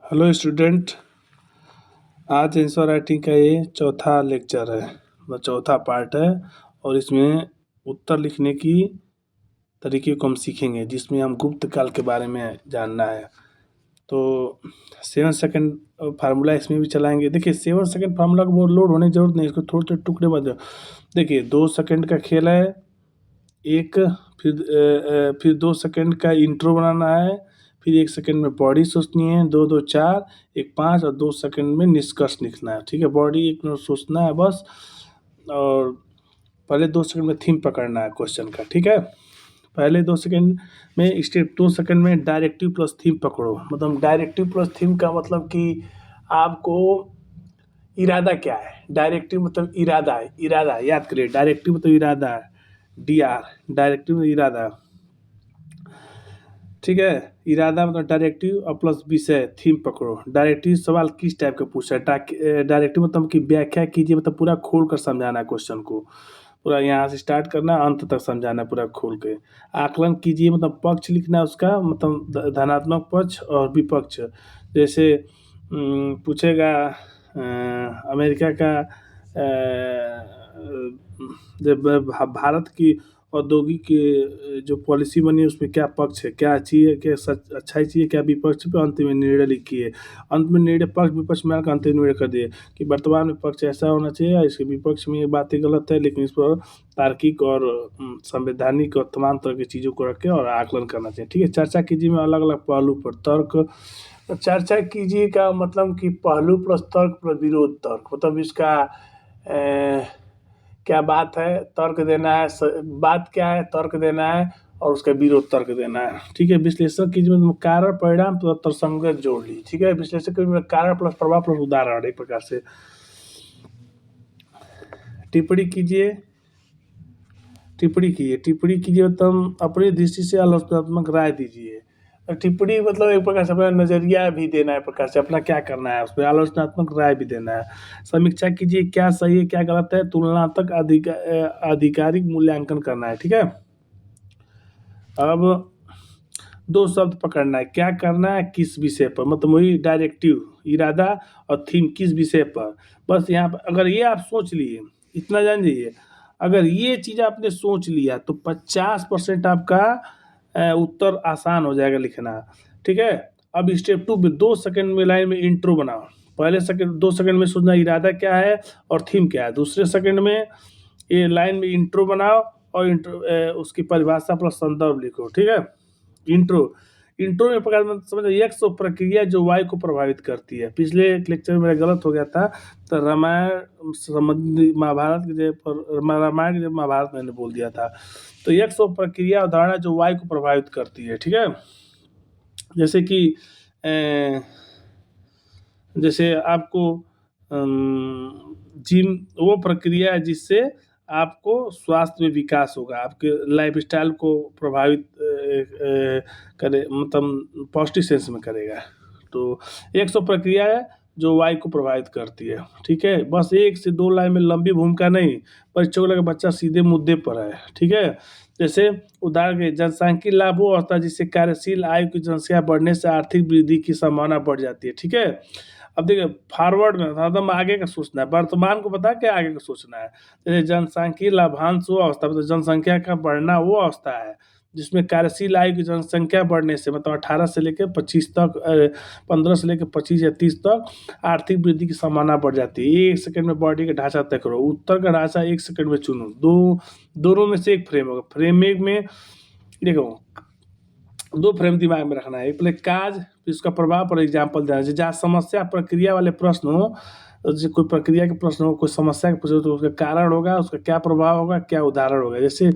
Hello student. आज answer writing का ये चौथा लेक्चर है, मतलब चौथा पार्ट है। और इसमें उत्तर लिखने की तरीके को हम सीखेंगे, जिसमें हम गुप्त काल के बारे में जानना है। तो 7 सेकंड फार्मूला इसमें भी चलाएंगे। देखिए 7 सेकंड फार्मूला को बहुत लोड होने की जरूरत नहीं, इसको थोड़े थोड़े टुकड़े बन जाओ। देखिए 2 सेकंड का खेल है एक, फिर 2 सेकंड का इंट्रो बनाना है, फिर 1 सेकंड में बॉडी सोचनी है, 2 2 4, 1 5 और 2 सेकंड में निष्कर्ष लिखना है। ठीक है, बॉडी 1 मिनट सोचना है बस। और पहले 2 सेकंड में थीम पकड़ना है क्वेश्चन का। ठीक है, पहले 2 सेकंड में स्टेप, 2 सेकंड में डायरेक्टिव प्लस थीम पकड़ो। मतलब डायरेक्टिव प्लस थीम का मतलब कि आपको इरादा क्या है। डायरेक्टिव मतलब इरादा है, इरादा याद करिए। डायरेक्टिव मतलब इरादा है, DR डायरेक्टिव इरादा। ठीक है, इरादा मतलब डायरेक्टिव और प्लस विषय थीम पकड़ो। डायरेक्टिव सवाल किस टाइप का पूछा है। डायरेक्टिव मतलब कि व्याख्या कीजिए, मतलब पूरा खोल कर समझाना है क्वेश्चन को। पूरा यहाँ से स्टार्ट करना, अंत तक समझाना है पूरा खोल के। आकलन कीजिए मतलब पक्ष लिखना है उसका, मतलब धनात्मक पक्ष और विपक्ष। जैसे पूछेगा अमेरिका का भारत की औद्योगिक जो पॉलिसी बनी है उसमें क्या पक्ष है, क्या अच्छी है, क्या अच्छाई चाहिए, क्या विपक्ष पे अंत में निर्णय लिखिए। अंत में निर्णय पक्ष विपक्ष में आकर अंतिम निर्णय कर दिए कि वर्तमान में पक्ष ऐसा होना चाहिए, इसके विपक्ष में ये बातें गलत है, लेकिन इस पर तार्किक और संवैधानिक और तमाम तरह की चीज़ों को रख के और आकलन करना चाहिए। ठीक है, चर्चा कीजिए में अलग अलग पहलू पर तर्क। चर्चा कीजिए का मतलब कि पहलू प्लस तर्क प्लस विरोध तर्क, मतलब इसका क्या बात है, तर्क देना है, बात क्या है, तर्क देना है और उसका विरोध तर्क देना है। ठीक है, विश्लेषण कीजिए मतलब कारण परिणाम तो तर्कसंगत जोड़ ली। ठीक है, विश्लेषण कीजिए कारण प्लस प्रभाव प्लस उदाहरण, एक प्रकार से। टिप्पणी कीजिए, टिप्पणी कीजिए मतलब अपनी दृष्टि से आलोचनात्मक राय दीजिए। टिप्पणी मतलब एक प्रकार से अपना नज़रिया भी देना है, प्रकार से अपना क्या करना है, उस पर आलोचनात्मक राय भी देना है। समीक्षा कीजिए क्या सही है क्या गलत है, तुलनात्मक आधिकारिक मूल्यांकन करना है। ठीक है, अब 2 शब्द पकड़ना है, क्या करना है किस विषय पर, मतलब वही डायरेक्टिव इरादा और थीम किस विषय पर। बस यहाँ पर अगर ये आप सोच लिए, इतना जान जाइए, अगर ये चीज़ आपने सोच लिया तो 50% आपका उत्तर आसान हो जाएगा लिखना। ठीक है, अब स्टेप 2 में 2 सेकंड में लाइन में इंट्रो बनाओ। पहले 2 सेकंड में सोचना इरादा क्या है और थीम क्या है। दूसरे सेकंड में ये लाइन में इंट्रो बनाओ और उसकी परिभाषा प्लस संदर्भ लिखो। ठीक है, इंट्रो में प्रकार में समझ एक सौ प्रक्रिया जो वायु को प्रभावित करती है। पिछले लेक्चर में मेरा गलत हो गया था, तो रामायण संबंधी महाभारत के रामायण के महाभारत मैंने बोल दिया था। तो 100 प्रक्रिया उदाहरण जो वायु को प्रभावित करती है। ठीक है, जैसे कि जैसे आपको जिम वो प्रक्रिया है जिससे आपको स्वास्थ्य में विकास होगा, आपके लाइफस्टाइल को प्रभावित करे, मतलब पॉजिटिव सेंस में करेगा। तो 100 प्रक्रिया है जो वायु को प्रभावित करती है। ठीक है, बस 1 से 2 लाइन में लंबी भूमिका नहीं, परीक्षा को लगा बच्चा सीधे मुद्दे पर है। ठीक है, जैसे उदाहरण के जनसांख्यिक लाभ वो होता है जिससे कार्यशील आयु की जनसंख्या बढ़ने से आर्थिक वृद्धि की संभावना बढ़ जाती है। ठीक है, अब देखिए फॉरवर्ड में एकदम आगे का सोचना है, वर्तमान को बता के आगे का सोचना है। जैसे जनसांख्यिक लाभांश वो अवस्था, मतलब जनसंख्या का बढ़ना वो अवस्था है जिसमें कार्यशील आयु की जनसंख्या बढ़ने से, मतलब 18 से लेकर 25 तक, 15 से लेकर 25 या 30 तक आर्थिक वृद्धि की संभावना बढ़ जाती है। 1 सेकंड में बॉडी का ढांचा तय करो। उत्तर का ढांचा 1 सेकंड में चुनो। दोनों में से एक फ्रेम होगा। फ्रेम एक में देखो 2 फ्रेम दिमाग में रखना है, एक पहले काज, फिर उसका प्रभाव पर एग्जाम्पल देना है। जहाँ समस्या प्रक्रिया वाले प्रश्न हो, जैसे कोई प्रक्रिया के प्रश्न हो, कोई समस्या के प्रश्न हो, तो उसका कारण होगा, उसका क्या प्रभाव होगा, क्या उदाहरण होगा। जैसे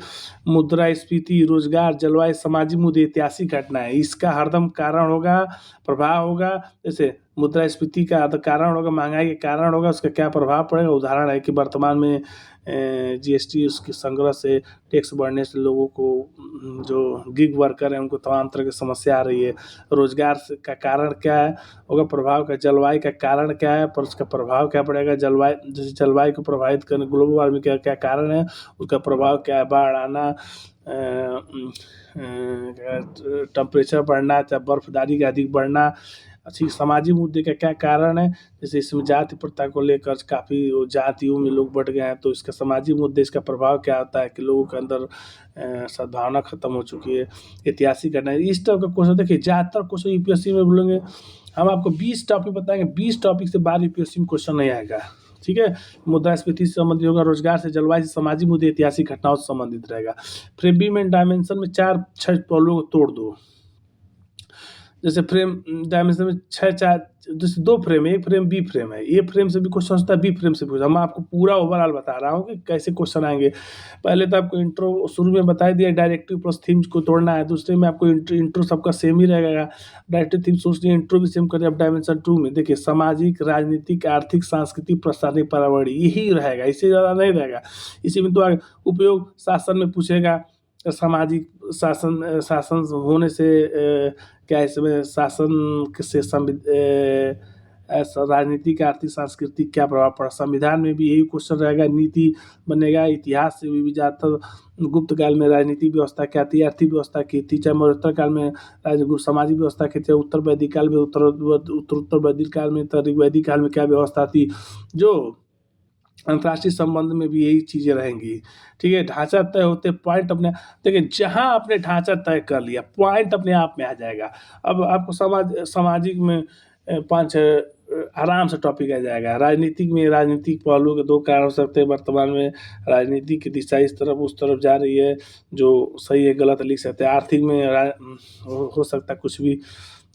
मुद्रास्फीति, रोजगार, जलवायु, सामाजिक मुद्दे, ऐतिहासिक घटना है, इसका हरदम कारण होगा, प्रभाव होगा। जैसे मुद्रास्फीति का कारण होगा, महंगाई के कारण होगा, उसका क्या प्रभाव पड़ेगा। उदाहरण है कि वर्तमान में GST उसके संग्रह से टैक्स बढ़ने से लोगों को, जो गिग वर्कर हैं उनको तमाम तरह की समस्या आ रही है। रोजगार का कारण क्या है होगा, प्रभाव का। जलवायु का कारण क्या है पर उसका प्रभाव क्या पड़ेगा। जलवायु, जैसे जलवायु को प्रभावित करने ग्लोबल वार्मिंग का क्या कारण है, उसका प्रभाव क्या है। बाढ़ आना, टेम्परेचर बढ़ना, चाहे बर्फबारी का अधिक बढ़ना, अच्छी सामाजिक मुद्दे का क्या कारण है, जैसे इसमें जाति प्रथा को लेकर काफ़ी जातियों में लोग बढ़ गए हैं, तो इसका सामाजिक मुद्दे, इसका प्रभाव क्या होता है कि लोगों के अंदर सद्भावना खत्म हो चुकी है, ऐतिहासिक घटना है। इस तरह का क्वेश्चन देखिए, ज़्यादातर क्वेश्चन यूपीएससी में बोलेंगे, हम आपको 20 टॉपिक बताएंगे, 20 टॉपिक से बाहर यूपीएससी में क्वेश्चन नहीं आएगा, ठीक है। मुद्रास्फीति से संबंधित होगा, रोजगार से, जलवायु से, सामाजिक मुद्दे, ऐतिहासिक घटनाओं से संबंधित रहेगा। फ्रेम एंड डायमेंशन में 4-6 पहलुओं को तोड़ दो। जैसे फ्रेम डायमेंशन में 6 4, जैसे 2 फ्रेम है, एक फ्रेम बी फ्रेम है, ए फ्रेम से भी क्वेश्चन होता है, बी फ्रेम से भी। मैं आपको पूरा ओवरऑल बता रहा हूँ कि कैसे क्वेश्चन आएंगे। पहले तो आपको इंट्रो शुरू में बता दिया, डायरेक्टिव प्लस थीम्स को तोड़ना है। दूसरे में आपको इंट्रो सबका सेम ही रहेगा, डायरेक्टिव थीम सोचनी है, इंट्रो भी सेम करिए। अब डायमेंशन 2 में देखिए, सामाजिक, राजनीतिक, आर्थिक, सांस्कृतिक, प्रशासनिक, पर्यावरणीय, यही रहेगा, इससे ज़्यादा नहीं रहेगा। इसी में तो आगे उपयोग शासन में पूछेगा, सामाजिक शासन होने से क्या इसमें शासन से राजनीतिक, आर्थिक, सांस्कृतिक क्या प्रभाव पड़ा। संविधान में भी यही क्वेश्चन रहेगा, नीति बनेगा। इतिहास से भी ज़्यादातर गुप्त काल में राजनीतिक व्यवस्था क्या थी, आर्थिक व्यवस्था की थी, चाहे मध्योत्तर काल में सामाजिक व्यवस्था की थी, उत्तर वैदिक काल में उत्तर वैदिक काल में, वैदिक काल में क्या व्यवस्था थी। जो अंतर्राष्ट्रीय संबंध में भी यही चीज़ें रहेंगी, ठीक है। ढांचा तय होते, पॉइंट अपने, देखिए जहाँ आपने ढांचा तय कर लिया, पॉइंट अपने आप में आ जाएगा। अब आपको सामाजिक में 5 आराम से टॉपिक आ जाएगा। राजनीतिक में, राजनीतिक पहलू के 2 कारण हो सकते हैं। वर्तमान में राजनीति की दिशा इस तरफ उस तरफ जा रही है, जो सही है गलत लिख सकते हैं। आर्थिक में हो सकता है कुछ भी।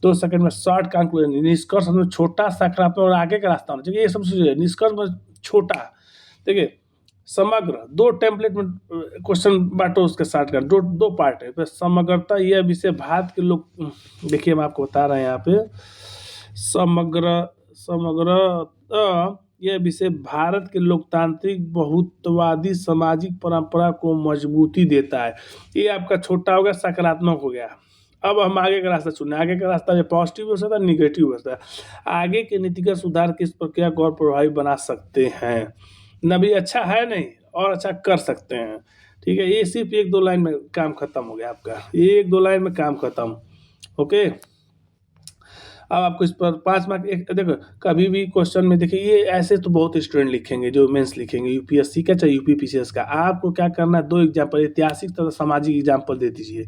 2 सेकंड में शॉर्ट कंक्लूजन, निष्कर्ष में छोटा, सकारात्मक और आगे का रास्ता होना चाहिए, ये सब चीज़ें। निष्कर्ष में छोटा, देखिए समग्र, 2 टेम्पलेट में क्वेश्चन बांटो, उसके शॉर्ट का 2 पार्ट है। फिर समग्रता, यह विषय भारत के लोग, देखिए हम आपको बता रहे हैं यहाँ पे, समग्रता यह विषय भारत के लोकतांत्रिक बहुत्ववादी सामाजिक परंपरा को मजबूती देता है। ये आपका छोटा हो गया, सकारात्मक हो गया। अब हम आगे का रास्ता चुने। आगे का रास्ता पॉजिटिव हो सकता है, निगेटिव हो सकता है। आगे के नीतिगत सुधार किस प्रक्रिया को और प्रभावी बना सकते हैं, न भी अच्छा है नहीं और अच्छा कर सकते हैं, ठीक है। ये सिर्फ 1-2 लाइन में काम खत्म हो गया आपका, 1-2 लाइन में काम खत्म, ओके। अब आपको इस पर 5 मार्क, एक देखो कभी भी क्वेश्चन में देखिए, ये ऐसे तो बहुत स्टूडेंट लिखेंगे जो मेंस लिखेंगे, यूपीएससी का चाहे यूपीपीसीएस का। आपको क्या करना है, 2 एग्जाम्पल, ऐतिहासिक तथा सामाजिक एग्जाम्पल दे दीजिए।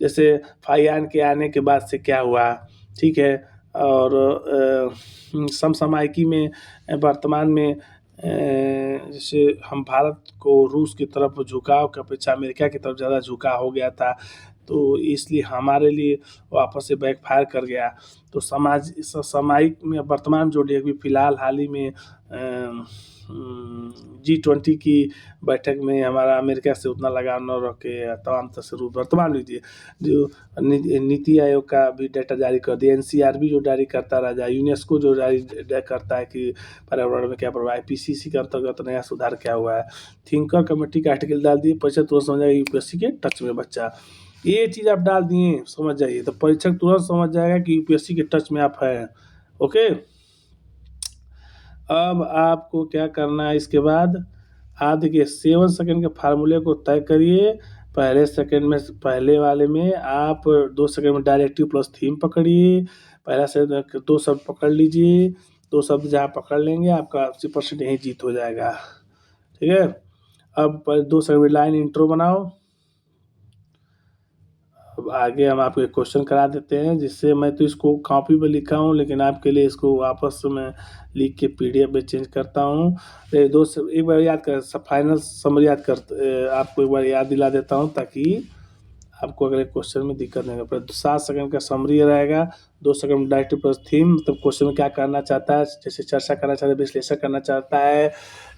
जैसे फाइयान के आने के बाद से क्या हुआ, ठीक है। और समसामयिकी में वर्तमान में जैसे हम भारत को रूस की तरफ झुकाव की अपेक्षा अमेरिका की तरफ ज़्यादा झुकाव हो गया था, तो इसलिए हमारे लिए वापस से बैकफायर कर गया। तो सामयिक में वर्तमान जो अभी फिलहाल हाल ही में G20 की बैठक में हमारा अमेरिका से उतना लगाव न रख के तमाम तस्वीर वर्तमान लीजिए, जो नीति आयोग का भी डाटा जारी कर दिया, NCRB जो जारी करता रहा, यूनेस्को जो जारी करता है कि पर्यावरण में क्या प्रभाव है, PCC के अंतर्गत नया सुधार क्या हुआ है, थिंकर कमेटी का आर्टिकल डाल दिए, परीक्षा तुरंत समझ जाएगा यूपीएससी के टच में बच्चा। ये चीज़ आप डाल दिए, समझ जाइए, तो परीक्षक तुरंत समझ जाएगा कि यूपीएससी के टच में आप हैं, ओके। अब आपको क्या करना है इसके बाद, आप देखिए 7 सेकंड के फार्मूले को तय करिए। पहले वाले में आप 2 सेकंड में डायरेक्टिव प्लस थीम पकड़िए। पहला से 2 शब्द पकड़ लीजिए, 2 शब्द जहाँ पकड़ लेंगे आपका 80% यहीं जीत हो जाएगा, ठीक है। अब 2 सेकंड में लाइन इंट्रो बनाओ। अब आगे हम आपको एक क्वेश्चन करा देते हैं, जिससे मैं तो इसको कॉपी पे लिखा हूँ, लेकिन आपके लिए इसको वापस में लिख के PDF में चेंज करता हूँ। एक बार याद कर, फाइनल समरी याद कर, आपको एक बार याद दिला देता हूँ, ताकि आपको अगले क्वेश्चन में दिक्कत नहीं होगा। 7 सेकंड का समरी रहेगा, 2 सेकंड डायरेक्टिव प्लस थीम, मतलब क्वेश्चन में क्या करना चाहता है, जैसे चर्चा करना चाहता है, विश्लेषण करना चाहता है,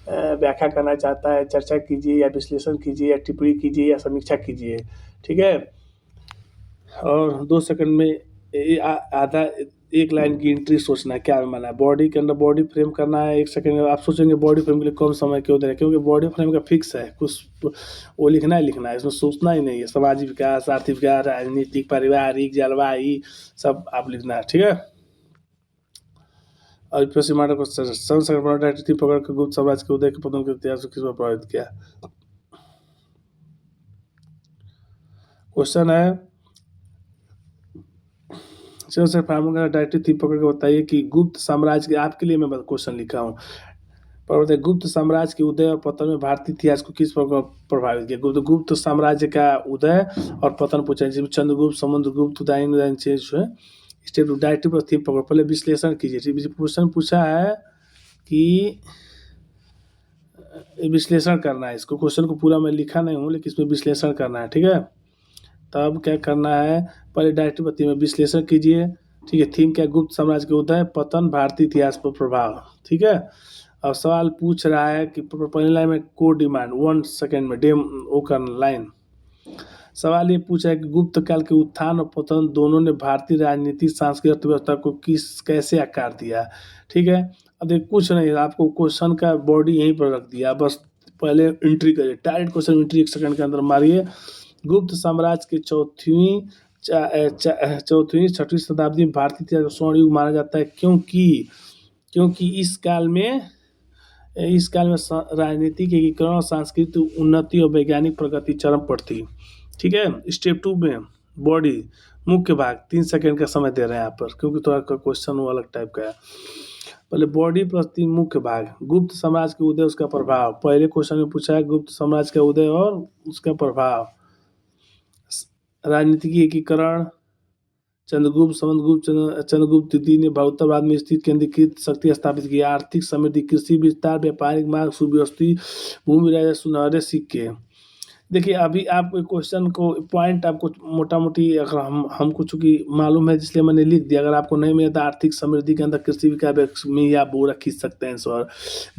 व्याख्या करना चाहता है, चर्चा कीजिए या विश्लेषण कीजिए या टिप्पणी कीजिए या समीक्षा कीजिए, ठीक है। और 2 सेकंड में आधा 1 लाइन की एंट्री सोचना है, क्या माना है। बॉडी के अंदर बॉडी फ्रेम करना है। 1 सेकंड में आप सोचेंगे बॉडी फ्रेम के लिए कम समय क्यों दे रहे हैं, क्योंकि बॉडी फ्रेम का फिक्स है, कुछ वो लिखना है, इसमें सोचना ही नहीं है। सामाजिक विकास, आर्थिक विकास, राजनीतिक, पारिवारिक, जलवायु, सब आप लिखना है, ठीक है। और मार्टर को 7 सेकंड पकड़ के गुप्त साम्राज्य के उदय के पतन के इतिहास को किस पर प्रभावित किया। क्वेश्चन है, चलो सर फार्मूला का डायरेक्टिव थीम पकड़ के बताइए कि गुप्त साम्राज्य के, आपके लिए मैं क्वेश्चन लिखा हूँ, पर बताइए गुप्त साम्राज्य के उदय और पतन में भारतीय इतिहास को किस प्रकार प्रभावित किया। गुप्त साम्राज्य का उदय और पतन पूछा है, जिसमें चंद्रगुप्त, समुद्रगुप्त, उदयन से जो है स्टेप डायरेक्टिव पर थीम पकड़ो। पहले विश्लेषण कीजिए। क्वेश्चन पूछा है कि विश्लेषण करना है इसको, क्वेश्चन को पूरा मैं लिखा नहीं हूँ लेकिन इसमें विश्लेषण करना है, ठीक है। तब क्या करना है, पहले डायरेक्टिव पर थीम विश्लेषण कीजिए, ठीक है। थीम क्या, गुप्त साम्राज्य के उदय, पतन, भारतीय इतिहास पर प्रभाव, ठीक है। अब सवाल पूछ रहा है कि पहली लाइन में कोड डिमांड 1 सेकेंड में डेम वो करना लाइन। सवाल ये पूछा है कि गुप्त काल के उत्थान और पतन दोनों ने भारतीय राजनीति, सांस्कृतिक अर्थव्यवस्था को कैसे आकार दिया, ठीक है। अब देखिए कुछ नहीं, आपको क्वेश्चन का बॉडी यहीं पर रख दिया, बस पहले एंट्री करिए, डायरेक्ट क्वेश्चन एंट्री 1 सेकंड के अंदर मारिए। गुप्त साम्राज्य के चौथी 6वीं शताब्दी में भारतीय इतिहास का स्वर्ण युग माना जाता है, क्योंकि इस काल में राजनीति के एकीकरण और सांस्कृतिक उन्नति और वैज्ञानिक प्रगति चरम पर थी, ठीक है। स्टेप 2 में बॉडी, मुख्य भाग, 3 सेकंड का समय दे रहे हैं यहाँ पर, क्योंकि थोड़ा क्वेश्चन वो अलग टाइप का है। पहले बॉडी प्लस 3 मुख्य भाग, गुप्त साम्राज्य के उदय, उसका प्रभाव। पहले क्वेश्चन में पूछा है गुप्त साम्राज्य का उदय और उसका प्रभाव। राजनीतिक एकीकरण, चंद्रगुप्त द्वितीय ने उत्तरभारत में स्थित केंद्रीकृत शक्ति स्थापित की। आर्थिक समृद्धि, कृषि विस्तार, व्यापारिक मार्ग, सुव्यवस्थित भूमि, राजा, सुनहरे सिक्के। देखिए अभी आप क्वेश्चन को पॉइंट आपको मोटा मोटी अगर हमको चूंकि मालूम है इसलिए मैंने लिख दिया। अगर आपको नहीं मिला तो आर्थिक समृद्धि के अंदर कृषि विकास में आप बोरा खींच सकते हैं सर,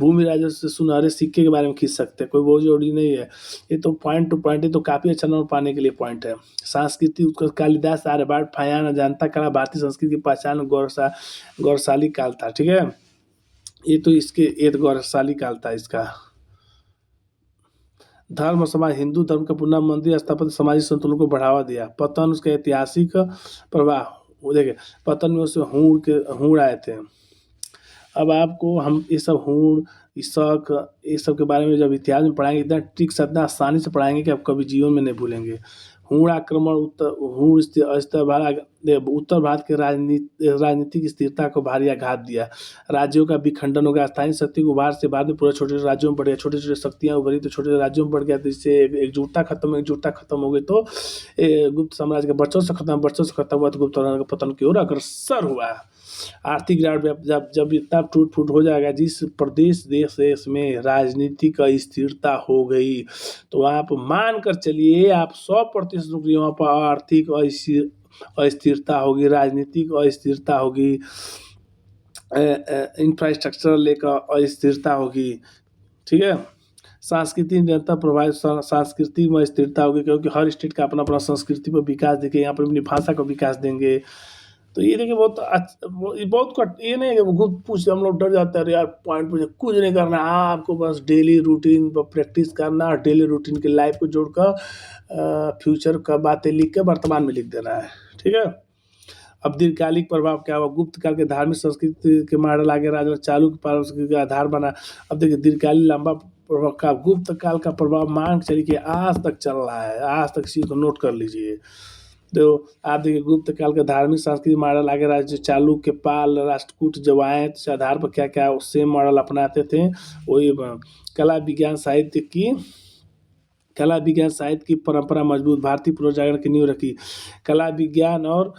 भूमि राजस्व से सुनहरे सिक्के के बारे में खींच सकते हैं, कोई बहुत जरूरी नहीं है। ये तो पॉइंट टू पॉइंट, ये तो काफ़ी अच्छा नंबर पाने के लिए पॉइंट है। संस्कृति उत्कर्ष, कालिदास, आर्यभट्ट, फायान, अजंता कला भारतीय संस्कृति की पहचान, गौरवशाली काल था, ठीक है। ये तो ये गौरवशाली काल था इसका। धर्म और समाज, हिंदू धर्म का पुनः मंदिर स्थापना सामाजिक संतुलन को बढ़ावा दिया। पतन, उसका ऐतिहासिक प्रभाव, वो देखिए पतन में उसमें हूण आए थे। अब आपको हम ये सब हूण, इसक, ये सब के बारे में जब इतिहास में पढ़ाएंगे इतना ट्रिक से, इतना आसानी से पढ़ाएंगे कि आप कभी जीवन में नहीं भूलेंगे। हूण आक्रमण, उत्तर भारत के राजनीतिक स्थिरता को भारी आघात दिया। राज्यों का विखंडन हो गया, स्थानीय शक्ति को उभार से बाद में पूरे छोटे छोटे राज्यों में बढ़ गया, छोटे छोटे शक्तियाँ उभरी तो छोटे राज्यों में बढ़ गया, तो इससे एकजुटता खत्म हो गई, तो गुप्त साम्राज्य का वर्चस्व खत्म हुआ, तो गुप्त साम्राज्य का पतन की ओर अग्रसर हुआ। आर्थिक गिरावट, जब इतना टूट फूट हो जाएगा, जिस देश में राजनीतिक अस्थिरता हो गई, तो आप मान कर चलिए आप 100% नौकरियों पर आर्थिक अस्थिरता होगी, राजनीतिक अस्थिरता होगी, इंफ्रास्ट्रक्चर लेकर अस्थिरता होगी, ठीक है। सांस्कृतिक निरंतर प्रभावित, संस्कृति में स्थिरता होगी, क्योंकि हर स्टेट का अपना अपना संस्कृति पर विकास देंगे, यहाँ पर अपनी भाषा का विकास देंगे। तो ये देखिए बहुत ये नहीं है कि खुद पूछ हम लोग डर जाते हैं, अरे यार पॉइंट पूछे, कुछ नहीं करना है आपको, बस डेली रूटीन पर प्रैक्टिस करना और डेली रूटीन की लाइफ को जोड़कर फ्यूचर का बातें लिख के वर्तमान में लिख देना है, ठीक है। अब दीर्घकालिक प्रभाव क्या हुआ, गुप्त काल के धार्मिक संस्कृति के मॉडल आगे राजा चालुक्य पारंपरिक संस्कृति का आधार बना। अब देखिए दीर्घकालिक लंबा प्रभाव का, गुप्त काल का प्रभाव मान के चलिए कि आज तक चल रहा है, आज तक इसी को नोट कर लीजिए। तो आप देखिए गुप्त काल का धार्मिक सांस्कृतिक मॉडल आगे राज्य चालुक्य, पाल, राष्ट्रकूट जब आए तो आधार पर क्या क्या सेम मॉडल अपनाते थे, वही कला विज्ञान साहित्य की परंपरा मजबूत, भारतीय पुनर्जागरण की नींव रखी। कला विज्ञान और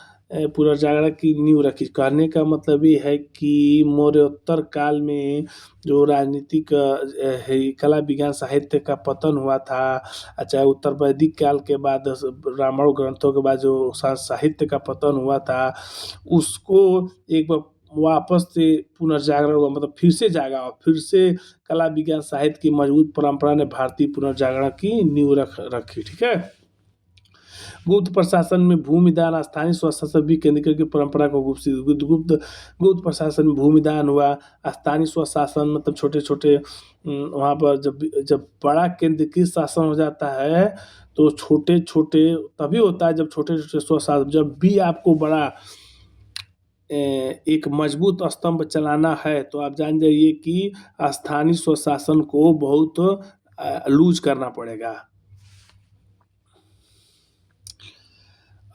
पुनर्जागरण की नींव रखी। कहने का मतलब ये है कि मौर्योत्तर काल में जो राजनीतिक कला विज्ञान साहित्य का पतन हुआ था, अच्छा उत्तर वैदिक काल के बाद रामायण ग्रंथों के बाद जो साहित्य का पतन हुआ था, उसको एक बार वापस से पुनर्जागरण हुआ, मतलब फिर से जागा, और फिर से कला विज्ञान साहित्य की मजबूत परंपरा ने भारतीय पुनर्जागरण की नींव रखी, ठीक है। गुप्त प्रशासन में भूमिदान, स्थानीय स्वशासन भी केंद्रीकरण की परंपरा को गुप्त प्रशासन में भूमिदान हुआ, स्थानीय स्वशासन मतलब छोटे छोटे वहाँ पर जब बड़ा केंद्रीकृत शासन हो जाता है तो छोटे छोटे तभी होता है, जब छोटे छोटे स्वशासन, जब भी आपको बड़ा एक मजबूत स्तंभ चलाना है तो आप जान जाइए कि स्थानीय स्वशासन को बहुत लूज करना पड़ेगा।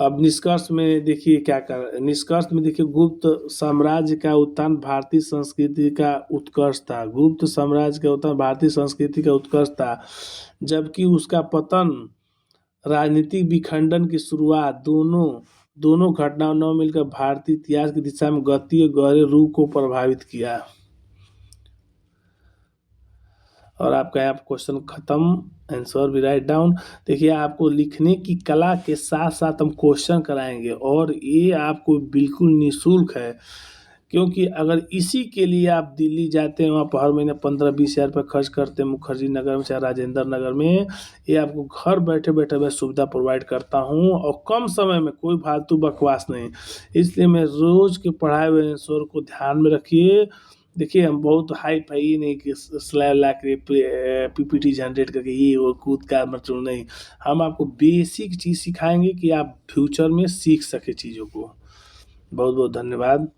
अब निष्कर्ष में देखिए क्या कर निष्कर्ष में देखिए, गुप्त साम्राज्य का उत्थान भारतीय संस्कृति का उत्कर्ष था। गुप्त साम्राज्य का उत्थान भारतीय संस्कृति का उत्कर्ष था, जबकि उसका पतन राजनीतिक विखंडन की शुरुआत, दोनों घटनाओं ने मिलकर भारतीय इतिहास की दिशा में गति और गहरे रूप को प्रभावित किया। और आपका यहाँ क्वेश्चन खत्म। आंसर भी राइट डाउन। देखिए, आपको लिखने की कला के साथ साथ हम क्वेश्चन कराएंगे, और ये आपको बिल्कुल निःशुल्क है, क्योंकि अगर इसी के लिए आप दिल्ली जाते हैं, वहाँ पर हर महीने 15-20 हज़ार रुपये खर्च करते हैं, मुखर्जी नगर में चाहे राजेंद्र नगर में, ये आपको घर बैठे बैठे मैं सुविधा प्रोवाइड करता हूँ, और कम समय में, कोई फालतू बकवास नहीं। इसलिए मैं रोज़ के पढ़ाए हुए आंसर को ध्यान में रखिए। देखिए, हम बहुत हाई फाई नहीं कि स्लैब ला के पीपीटी जनरेट करके ये वो कूद का मतलब नहीं। हम आपको बेसिक चीज़ सिखाएंगे कि आप फ्यूचर में सीख सके चीज़ों को। बहुत बहुत धन्यवाद।